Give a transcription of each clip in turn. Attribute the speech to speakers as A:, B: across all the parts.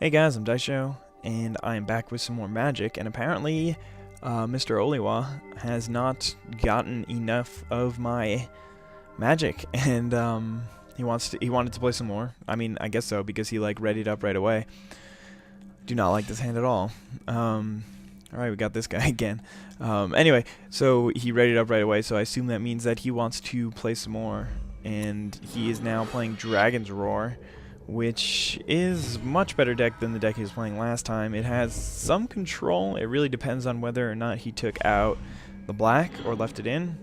A: Hey guys, I'm Daisho, and I am back with some more magic, and apparently Mr. Oliwa has not gotten enough of my magic, and he wanted to play some more. I mean, I guess so, because he like readied up right away. Do not like this hand at all. Alright, we got this guy again. Anyway, so he readied up right away, so I assume that means that he wants to play some more, and he is now playing Dragon's Roar, which is much better deck than the deck he was playing last time. It has some control. It really depends on whether or not he took out the black or left it in,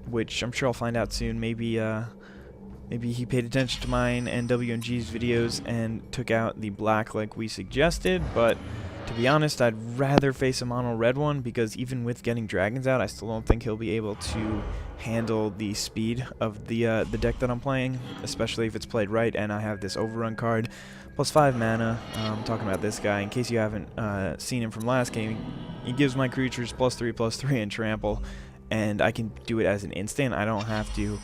A: which I'm sure I'll find out soon. Maybe he paid attention to mine and WNG's videos and took out the black like we suggested, but to be honest, I'd rather face a mono red one, because even with getting dragons out, I still don't think he'll be able to handle the speed of the deck that I'm playing, especially if it's played right. And I have this overrun card, plus 5 mana. I'm talking about this guy. In case you haven't seen him from last game, he gives my creatures +3/+3 and trample, and I can do it as an instant. I don't have to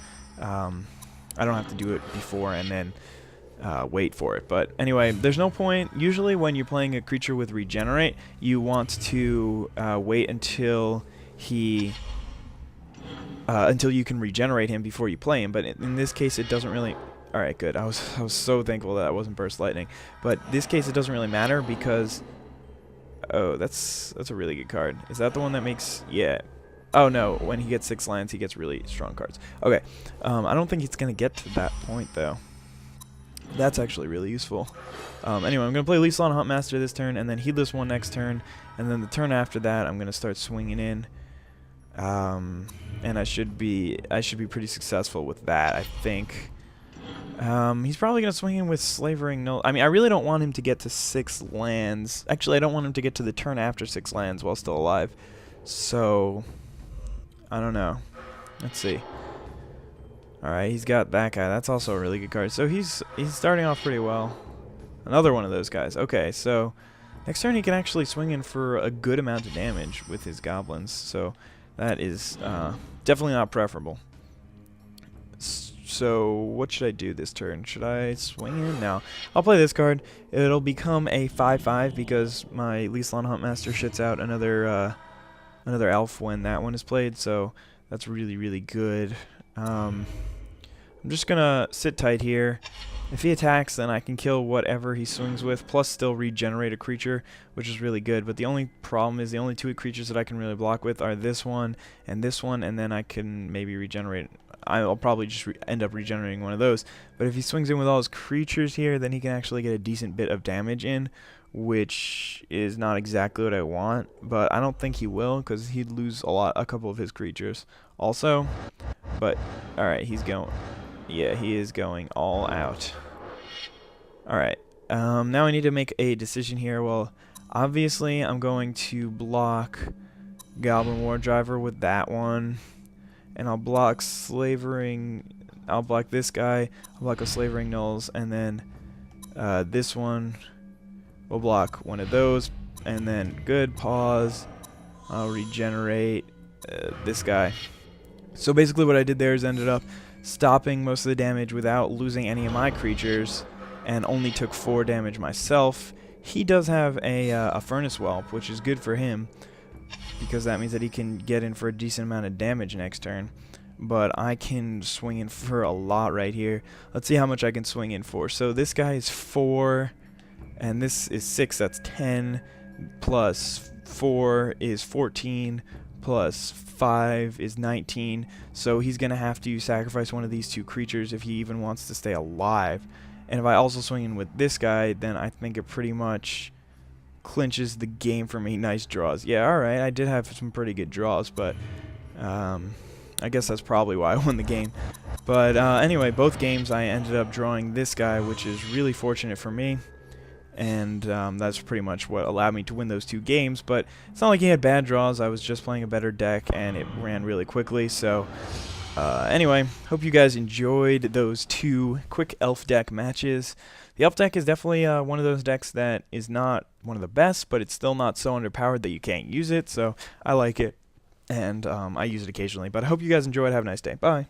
A: do it before and then wait for it. But anyway, there's no point. Usually when you're playing a creature with regenerate, you want to wait until until you can regenerate him before you play him. But in this case, it doesn't really. All right, good. I was so thankful that I wasn't burst lightning. But this case, it doesn't really matter, because that's a really good card. Is that the one that makes? Yeah. Oh no, when he gets 6 lands, he gets really strong cards. Okay, I don't think it's gonna get to that point though. That's actually really useful. Anyway, I'm going to play Lisan Huntmaster this turn, and then Heedless One next turn, and then the turn after that, I'm going to start swinging in. And I should be pretty successful with that, I think. He's probably going to swing in with Slavering Null. I mean, I really don't want him to get to 6 lands. Actually, I don't want him to get to the turn after 6 lands while still alive. So, I don't know. Let's see. Alright, he's got that guy. That's also a really good card. So he's starting off pretty well. Another one of those guys. Okay, so next turn he can actually swing in for a good amount of damage with his goblins. So that is definitely not preferable. So what should I do this turn? Should I swing in? No. I'll play this card. It'll become a 5/5 because my Lisan Huntmaster shits out another elf when that one is played. So that's really, really good. I'm just gonna sit tight here. If he attacks, then I can kill whatever he swings with, plus still regenerate a creature, which is really good. But the only problem is the only 2 creatures that I can really block with are this one, and then I can maybe regenerate. I'll probably just end up regenerating one of those. But if he swings in with all his creatures here, then he can actually get a decent bit of damage in, which is not exactly what I want. But I don't think he will, because he'd lose a couple of his creatures also. But alright, he's going. Yeah, he is going all out. Alright, now I need to make a decision here. Well, obviously I'm going to block Goblin War Driver with that one. And I'll block I'll block this guy, I'll block a Slavering Nulls, and then this one will block one of those. And then, good, pause, I'll regenerate this guy. So basically what I did there is ended up stopping most of the damage without losing any of my creatures, and only took 4 damage myself. He does have a Furnace Whelp, which is good for him, because that means that he can get in for a decent amount of damage next turn. But I can swing in for a lot right here. Let's see how much I can swing in for. So this guy is 4, and this is 6, that's 10, plus 4 is 14, plus 5 is 19, so he's going to have to sacrifice one of these 2 creatures if he even wants to stay alive. And if I also swing in with this guy, then I think it pretty much clinches the game for me. Nice draws. Yeah, alright, I did have some pretty good draws, but I guess that's probably why I won the game. But anyway, both games I ended up drawing this guy, which is really fortunate for me. And that's pretty much what allowed me to win those 2 games. But it's not like he had bad draws. I was just playing a better deck, and it ran really quickly. So anyway, hope you guys enjoyed those 2 quick elf deck matches. The elf deck is definitely one of those decks that is not one of the best, but it's still not so underpowered that you can't use it. So I like it, and I use it occasionally. But I hope you guys enjoyed. Have a nice day. Bye.